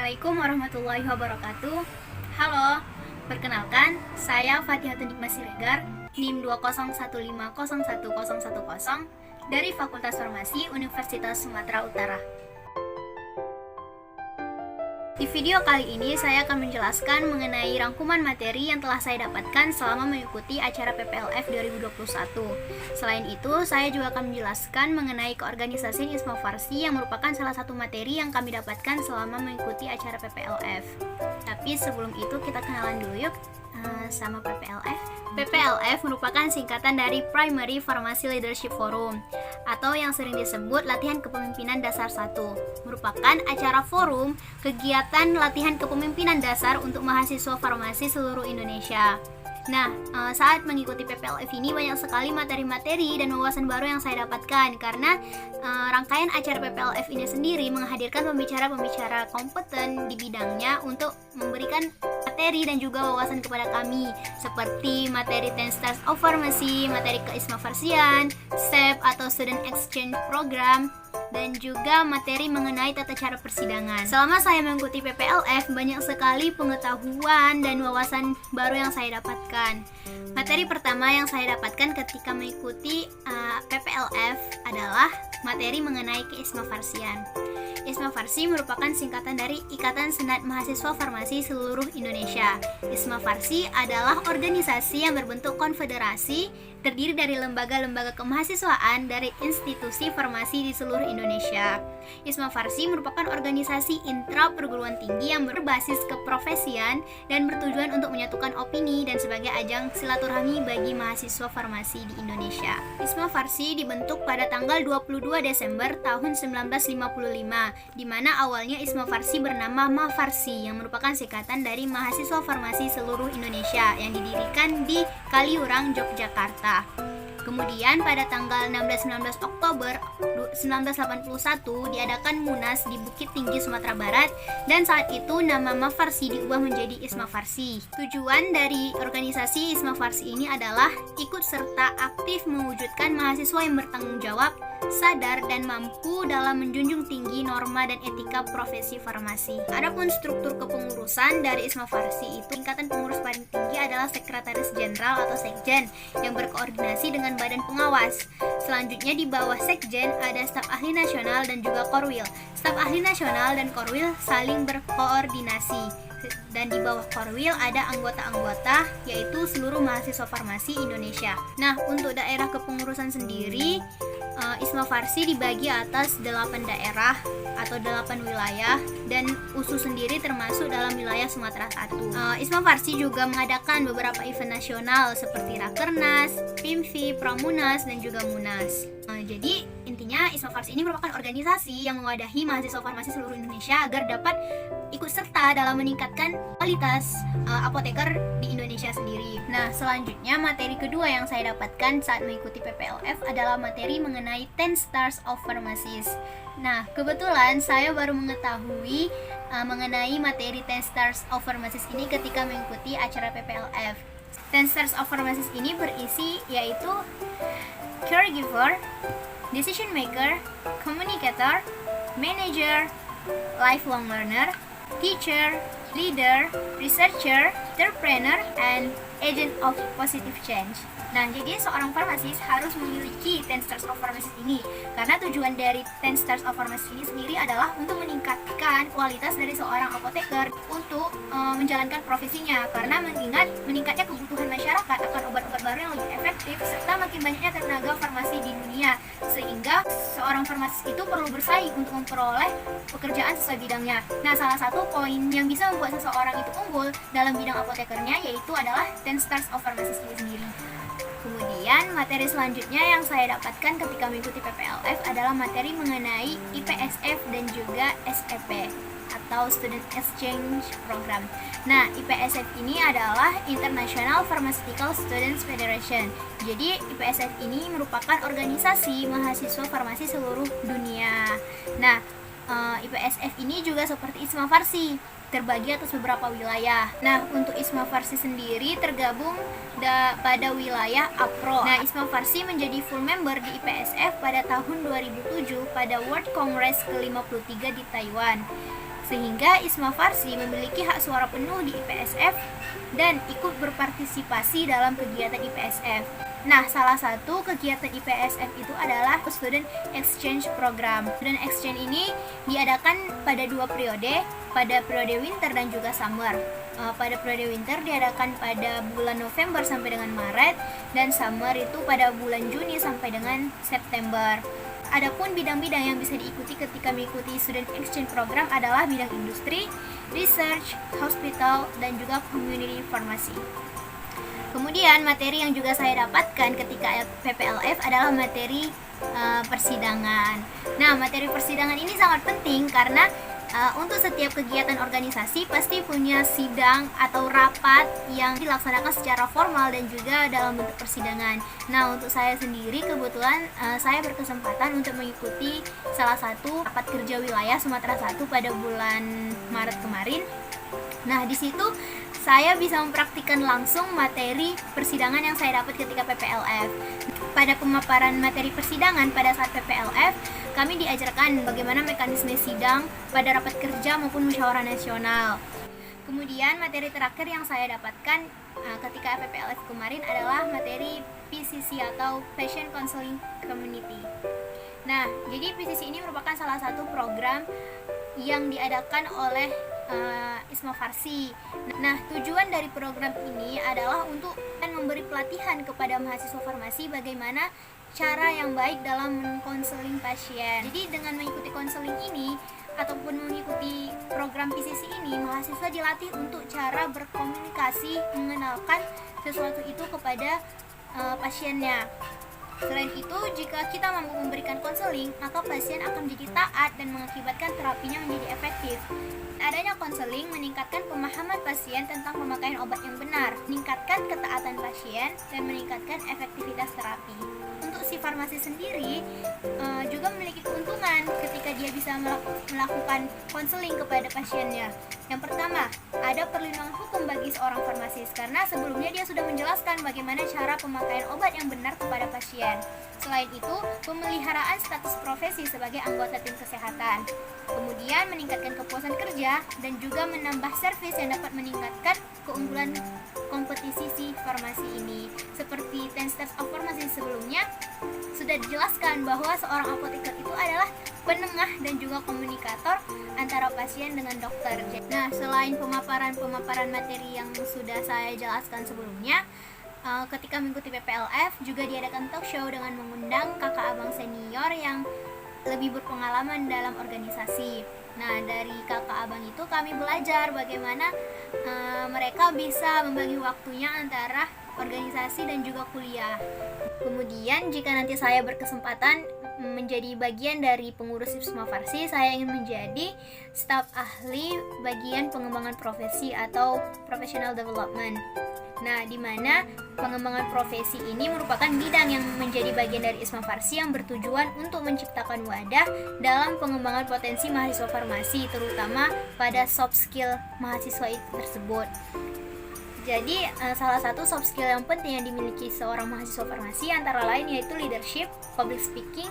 Assalamualaikum warahmatullahi wabarakatuh. Halo, perkenalkan, saya Fatihatun Nikmah Siregar, NIM 201501010 dari Fakultas Farmasi Universitas Sumatera Utara. Di video kali ini saya akan menjelaskan mengenai rangkuman materi yang telah saya dapatkan selama mengikuti acara PPLF 2021. Selain itu, saya juga akan menjelaskan mengenai keorganisasian ISMA Farsi yang merupakan salah satu materi yang kami dapatkan selama mengikuti acara PPLF. Tapi sebelum itu kita kenalan dulu yuk sama PPLF. PPLF merupakan singkatan dari Primary Pharmacy Leadership Forum atau yang sering disebut Latihan Kepemimpinan Dasar 1. Merupakan acara forum kegiatan latihan kepemimpinan dasar untuk mahasiswa farmasi seluruh Indonesia. Nah, saat mengikuti PPLF ini banyak sekali materi-materi dan wawasan baru yang saya dapatkan karena rangkaian acara PPLF ini sendiri menghadirkan pembicara-pembicara kompeten di bidangnya untuk memberikan materi dan juga wawasan kepada kami seperti materi 10 Stars of Pharmacy, materi ke-ISMA Farsian, STEP atau Student Exchange Program, dan juga materi mengenai tata cara persidangan. Selama saya mengikuti PPLF, banyak sekali pengetahuan dan wawasan baru yang saya dapatkan. Materi pertama yang saya dapatkan ketika mengikuti PPLF adalah materi mengenai ke-ISMA Farsian. ISMA Farsi merupakan singkatan dari Ikatan Senat Mahasiswa Farmasi Seluruh Indonesia. ISMA Farsi adalah organisasi yang berbentuk konfederasi, terdiri dari lembaga-lembaga kemahasiswaan dari institusi farmasi di seluruh Indonesia. ISMA Farsi merupakan organisasi intra perguruan tinggi yang berbasis keprofesian dan bertujuan untuk menyatukan opini dan sebagai ajang silaturahmi bagi mahasiswa farmasi di Indonesia. ISMA Farsi dibentuk pada tanggal 22 Desember tahun 1955, di mana awalnya ISMA Farsi bernama Mafarsi yang merupakan singkatan dari Mahasiswa Farmasi Seluruh Indonesia yang didirikan di Kaliurang, Yogyakarta. Kemudian pada tanggal 16-19 Oktober 1981 diadakan Munas di Bukit Tinggi, Sumatera Barat, dan saat itu nama Mafarsi diubah menjadi ISMA Farsi. Tujuan dari organisasi ISMA Farsi ini adalah ikut serta aktif mewujudkan mahasiswa yang bertanggung jawab, sadar dan mampu dalam menjunjung tinggi norma dan etika profesi farmasi. Adapun struktur kepengurusan dari ISMA Farsi itu, tingkatan pengurus paling tinggi adalah Sekretaris Jenderal atau Sekjen yang berkoordinasi dengan Badan Pengawas. Selanjutnya di bawah Sekjen ada staf ahli nasional dan juga Korwil. Staf ahli nasional dan Korwil saling berkoordinasi. Dan di bawah Korwil ada anggota-anggota, yaitu seluruh mahasiswa farmasi Indonesia. Nah, untuk daerah kepengurusan sendiri, ISMA Farsi dibagi atas 8 daerah atau 8 wilayah, dan USU sendiri termasuk dalam wilayah Sumatera 1. ISMA Farsi juga mengadakan beberapa event nasional seperti Rakernas, PIMFI, Pramunas, dan juga Munas. Jadi intinya ISMA Farsi ini merupakan organisasi yang mewadahi mahasiswa farmasi seluruh Indonesia agar dapat ikut serta dalam meningkatkan kualitas apoteker di Indonesia sendiri. Nah, selanjutnya materi kedua yang saya dapatkan saat mengikuti PPLF adalah materi mengenai 10 Stars of Pharmacies. Nah, kebetulan saya baru mengetahui mengenai materi 10 Stars of Pharmacies ini ketika mengikuti acara PPLF. 10 Stars of Pharmacies ini berisi yaitu caregiver, decision maker, communicator, manager, lifelong learner, teacher, leader, researcher, entrepreneur, and agent of positive change. Nah, jadi seorang farmasis harus memiliki 10 Stars of Pharmacy ini karena tujuan dari 10 Stars of Pharmacy ini sendiri adalah untuk meningkatkan kualitas dari seorang apoteker untuk menjalankan profesinya, karena mengingat meningkatnya kebutuhan masyarakat akan obat-obat baru yang lebih efektif serta makin banyaknya tenaga farmasi di dunia, sehingga seorang farmasis itu perlu bersaing untuk memperoleh pekerjaan sesuai bidangnya. Nah, salah satu poin yang bisa membuat seseorang itu unggul dalam bidang apotekernya yaitu adalah 10 Stars of Pharmacy ini sendiri. Kemudian materi selanjutnya yang saya dapatkan ketika mengikuti PPLF adalah materi mengenai IPSF dan juga SEP atau Student Exchange Program. Nah, IPSF ini adalah International Pharmaceutical Students Federation. Jadi IPSF ini merupakan organisasi mahasiswa farmasi seluruh dunia. Nah, IPSF ini juga seperti ISMA Farsi, terbagi atas beberapa wilayah. Nah, untuk ISMA Farsi sendiri tergabung pada wilayah APRO. Nah, ISMA Farsi menjadi full member di IPSF pada tahun 2007 pada World Congress ke-53 di Taiwan. sehingga ISMA Farsi memiliki hak suara penuh di IPSF dan ikut berpartisipasi dalam kegiatan IPSF. Nah, salah satu kegiatan IPSF itu adalah Student Exchange Program. Student Exchange ini diadakan pada 2 periode, pada periode winter dan juga summer. Pada periode winter diadakan pada bulan November sampai dengan Maret, dan summer itu pada bulan Juni sampai dengan September. Adapun bidang-bidang yang bisa diikuti ketika mengikuti Student Exchange Program adalah bidang industri, research, hospital, dan juga community pharmacy. Kemudian materi yang juga saya dapatkan ketika PPLF adalah materi persidangan. Nah, materi persidangan ini sangat penting karena untuk setiap kegiatan organisasi pasti punya sidang atau rapat yang dilaksanakan secara formal dan juga dalam bentuk persidangan. Nah, untuk saya sendiri kebetulan saya berkesempatan untuk mengikuti salah satu rapat kerja wilayah Sumatera 1 pada bulan Maret kemarin. Nah, di situ saya bisa mempraktikkan langsung materi persidangan yang saya dapat ketika PPLF. Pada pemaparan materi persidangan pada saat PPLF, kami diajarkan bagaimana mekanisme sidang pada rapat kerja maupun musyawarah nasional. Kemudian materi terakhir yang saya dapatkan ketika PPLF kemarin adalah materi PCC atau Patient Counseling Community. Nah, jadi PCC ini merupakan salah satu program yang diadakan oleh ISMA Farsi. Nah, tujuan dari program ini adalah untuk memberi pelatihan kepada mahasiswa farmasi bagaimana cara yang baik dalam mengkonseling pasien. Jadi dengan mengikuti konseling ini ataupun mengikuti program PCC ini, mahasiswa dilatih untuk cara berkomunikasi mengenalkan sesuatu itu kepada pasiennya. Selain itu, jika kita mampu memberikan konseling, maka pasien akan menjadi taat dan mengakibatkan terapinya menjadi efektif. Adanya konseling meningkatkan pemahaman pasien tentang pemakaian obat yang benar, meningkatkan ketaatan pasien, dan meningkatkan efektivitas terapi. Untuk si farmasi sendiri juga memiliki keuntungan ketika dia bisa melakukan konseling kepada pasiennya. Yang pertama, ada perlindungan hukum bagi seorang farmasis karena sebelumnya dia sudah menjelaskan bagaimana cara pemakaian obat yang benar kepada pasien. Selain itu, pemeliharaan status profesi sebagai anggota tim kesehatan. Kemudian meningkatkan kepuasan kerja dan juga menambah servis yang dapat meningkatkan keunggulan kompetisi si farmasi ini. Seperti 10 Steps of Pharmacy sebelumnya sudah dijelaskan bahwa seorang apoteker itu adalah penengah dan juga komunikator antara pasien dengan dokter. Nah, selain pemaparan materi yang sudah saya jelaskan sebelumnya, ketika mengikuti PPLF juga diadakan talk show dengan mengundang kakak abang senior yang lebih berpengalaman dalam organisasi. Nah, dari kakak abang itu kami belajar bagaimana mereka bisa membagi waktunya antara organisasi dan juga kuliah. Kemudian jika nanti saya berkesempatan menjadi bagian dari pengurus ISMA Farsi, saya ingin menjadi staf ahli bagian pengembangan profesi atau professional development. Nah, di mana pengembangan profesi ini merupakan bidang yang menjadi bagian dari ISMA Farsi yang bertujuan untuk menciptakan wadah dalam pengembangan potensi mahasiswa farmasi, terutama pada soft skill mahasiswa itu tersebut. Jadi, salah satu soft skill yang penting yang dimiliki seorang mahasiswa farmasi antara lain yaitu leadership, public speaking,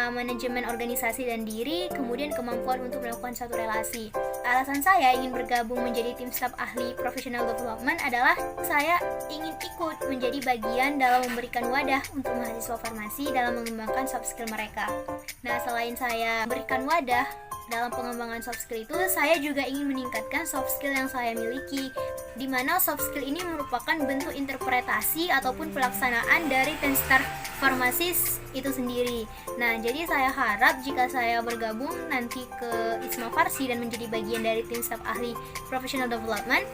manajemen organisasi dan diri, kemudian kemampuan untuk melakukan suatu relasi. Alasan saya ingin bergabung menjadi tim staf ahli professional development adalah saya ingin ikut menjadi bagian dalam memberikan wadah untuk mahasiswa farmasi dalam mengembangkan soft skill mereka. Nah, selain saya memberikan wadah dalam pengembangan soft skill itu, saya juga ingin meningkatkan soft skill yang saya miliki, di mana soft skill ini merupakan bentuk interpretasi ataupun pelaksanaan dari 10 Star Pharmacist itu sendiri. Nah, jadi saya harap jika saya bergabung nanti ke ISMA Farsi dan menjadi bagian dari tim staf ahli professional development,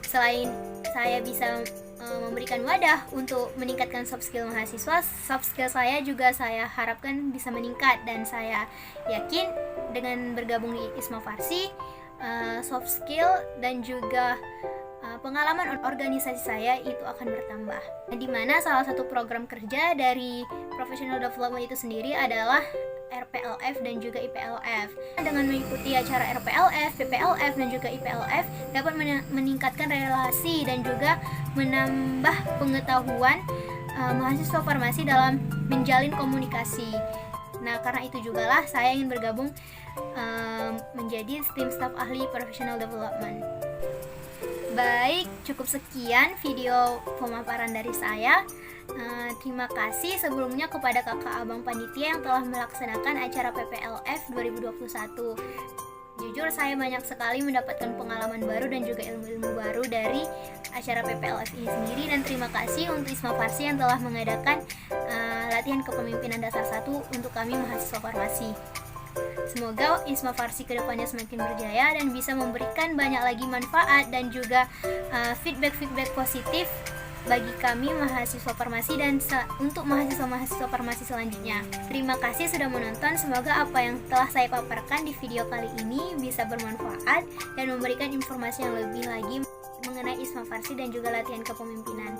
selain saya bisa memberikan wadah untuk meningkatkan soft skill mahasiswa, soft skill saya juga saya harapkan bisa meningkat, dan saya yakin dengan bergabung di ISMA Farsi, soft skill dan juga pengalaman organisasi saya itu akan bertambah. Di mana salah satu program kerja dari professional development itu sendiri adalah RPLF dan juga IPLF. Dengan mengikuti acara RPLF, PPLF dan juga IPLF dapat meningkatkan relasi dan juga menambah pengetahuan mahasiswa farmasi dalam menjalin komunikasi. Nah, karena itu juga lah saya ingin bergabung menjadi tim staf ahli professional development. Baik, cukup sekian video pemaparan dari saya. Terima kasih sebelumnya kepada kakak abang panitia yang telah melaksanakan acara PPLF 2021. Jujur saya banyak sekali mendapatkan pengalaman baru dan juga ilmu-ilmu baru dari acara PPLF ini sendiri, dan terima kasih untuk ISMA Farsi yang telah mengadakan latihan kepemimpinan dasar 1 untuk kami mahasiswa farmasi. Semoga ISMA Farsi kedepannya semakin berjaya dan bisa memberikan banyak lagi manfaat dan juga feedback positif bagi kami mahasiswa farmasi dan untuk mahasiswa-mahasiswa farmasi selanjutnya. Terima kasih sudah menonton. Semoga apa yang telah saya paparkan di video kali ini bisa bermanfaat dan memberikan informasi yang lebih lagi mengenai ISMA Farsi dan juga latihan kepemimpinan.